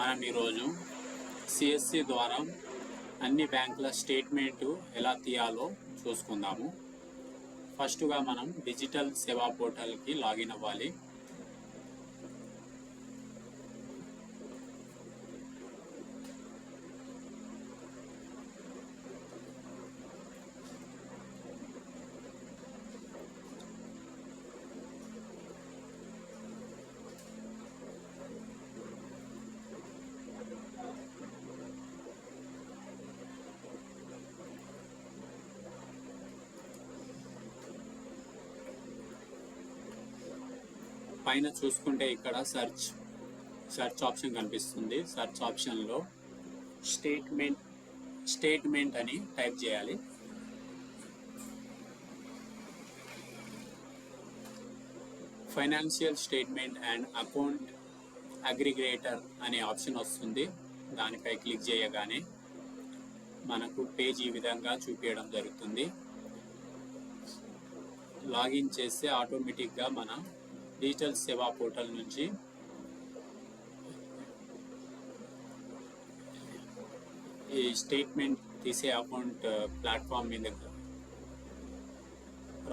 మనం ఈరోజు సిఎస్సి ద్వారా అన్ని బ్యాంకుల స్టేట్మెంట్ ఎలా తీయాలో చూసుకుందాము. ఫస్ట్గా మనం డిజిటల్ సేవా పోర్టల్కి లాగిన్ అవ్వాలి. పైన చూసుకుంటే ఇక్కడ సెర్చ్ ఆప్షన్ కనిపిస్తుంది. సెర్చ్ ఆప్షన్లో స్టేట్మెంట్ అని టైప్ చేయాలి. Financial statement and account aggregator అనే ఆప్షన్ వస్తుంది. దానిపై క్లిక్ చేయగానే మనకు పేజ్ ఈ విధంగా చూపించడం జరుగుతుంది. లాగిన్ చేస్తే ఆటోమేటిక్గా మన డిజిటల్ సేవా పోర్టల్ నుంచి ఈ స్టేట్మెంట్ తీసే అకౌంట్ ప్లాట్ఫామ్ మీద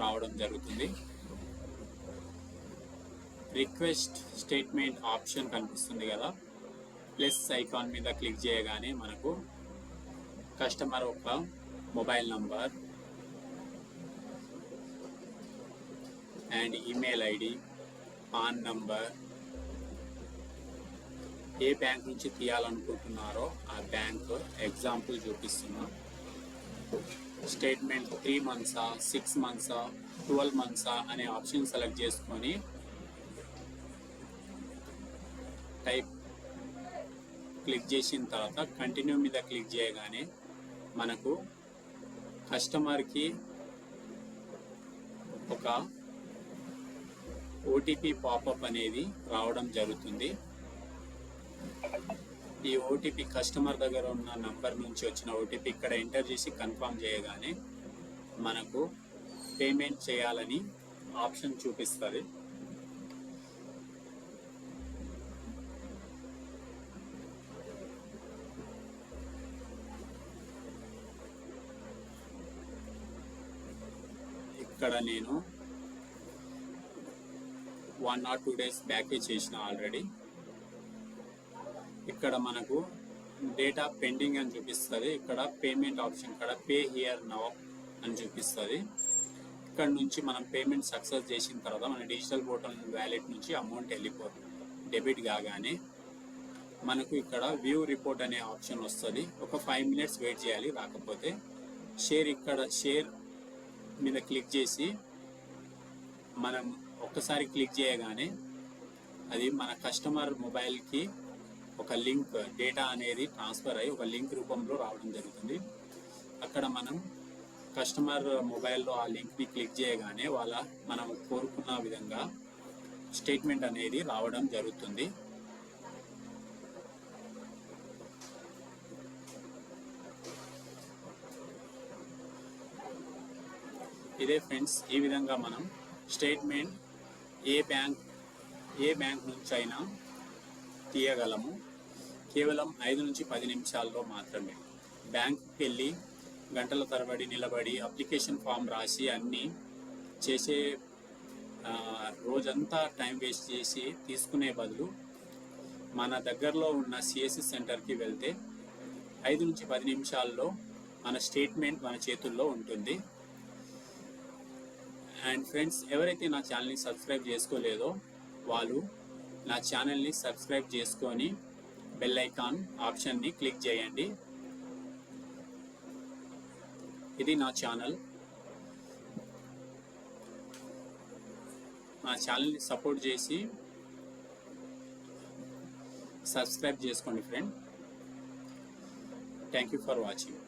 రావడం జరుగుతుంది. రిక్వెస్ట్ స్టేట్మెంట్ ఆప్షన్ కనిపిస్తుంది కదా, ప్లస్ ఐకాన్ మీద క్లిక్ చేయగానే మనకు కస్టమర్ ఒక mobile number and email ID, pan number, A bank నుంచి తీయాలనుకుంటున్నారో ఆ బ్యాంక్ ఎగ్జాంపుల్ చూపిస్తున్నా. స్టేట్మెంట్ 3 monthsా 6 monthsా 12 monthsా అనే ఆప్షన్ సెలెక్ట్ చేసుకొని క్లిక్ చేసిన తర్వాత కంటిన్యూ మీద క్లిక్ చేయగానే మనకు కస్టమర్కి ఒక ఓటీపీ పాపప్ అనేది రావడం జరుగుతుంది. ఈ ఓటీపీ కస్టమర్ దగ్గర ఉన్న నంబర్ నుంచి వచ్చిన ఓటీపీ ఇక్కడ ఎంటర్ చేసి కన్ఫర్మ్ చేయగానే మనకు పేమెంట్ చేయాలని ఆప్షన్ చూపిస్తుంది. ఇక్కడ నేను 1 or 2 days బ్యాకే చేసిన ఆల్రెడీ. ఇక్కడ మనకు డేటా పెండింగ్ అని చూపిస్తుంది. ఇక్కడ పేమెంట్ ఆప్షన్ ఇక్కడ పే హియర్ నౌ అని చూపిస్తుంది. ఇక్కడ నుంచి మనం పేమెంట్ సక్సెస్ చేసిన తర్వాత మన డిజిటల్ పోర్టల్ వ్యాలెట్ నుంచి అమౌంట్ వెళ్ళిపోతుంది. డెబిట్ కాగానే మనకు ఇక్కడ వ్యూ రిపోర్ట్ అనే ఆప్షన్ వస్తుంది. ఒక 5 minutes వెయిట్ చేయాలి. రాకపోతే షేర్ మీద క్లిక్ చేసి మనం ఒక్కసారి క్లిక్ చేయగానే అది మన కస్టమర్ మొబైల్కి ఒక లింక్ డేటా అనేది ట్రాన్స్ఫర్ అయ్యి ఒక లింక్ రూపంలో రావడం జరుగుతుంది. అక్కడ మనం కస్టమర్ మొబైల్లో ఆ లింక్ని క్లిక్ చేయగానే మనం కోరుకున్న విధంగా స్టేట్మెంట్ అనేది రావడం జరుగుతుంది. ఇదే ఫ్రెండ్స్, ఈ విధంగా మనం స్టేట్మెంట్ ఏ బ్యాంక్ నుంచి అయినా తీయగలము. కేవలం 5 నుంచి 10 నిమిషాల్లో మాత్రమే. బ్యాంకుకి వెళ్ళి గంటల తరబడి నిలబడి అప్లికేషన్ ఫామ్ రాసి అన్నీ చేసే రోజంతా టైం వేస్ట్ చేసి తీసుకునే బదులు మన దగ్గరలో ఉన్న సిఎస్సి సెంటర్కి వెళ్తే 5 నుంచి 10 నిమిషాల్లో మన స్టేట్మెంట్ మన చేతుల్లో ఉంటుంది. అండ్ ఫ్రెండ్స్, ఎవరైతే నా ఛానల్ని సబ్స్క్రైబ్ చేసుకోలేదో వాళ్ళు నా ఛానల్ని సబ్స్క్రైబ్ చేసుకొని బెల్ ఐకాన్ ఆప్షన్ని క్లిక్ చేయండి. ఇది నా ఛానల్. నా ఛానల్ని సపోర్ట్ చేసి సబ్స్క్రైబ్ చేసుకోండి friend. Thank you for watching.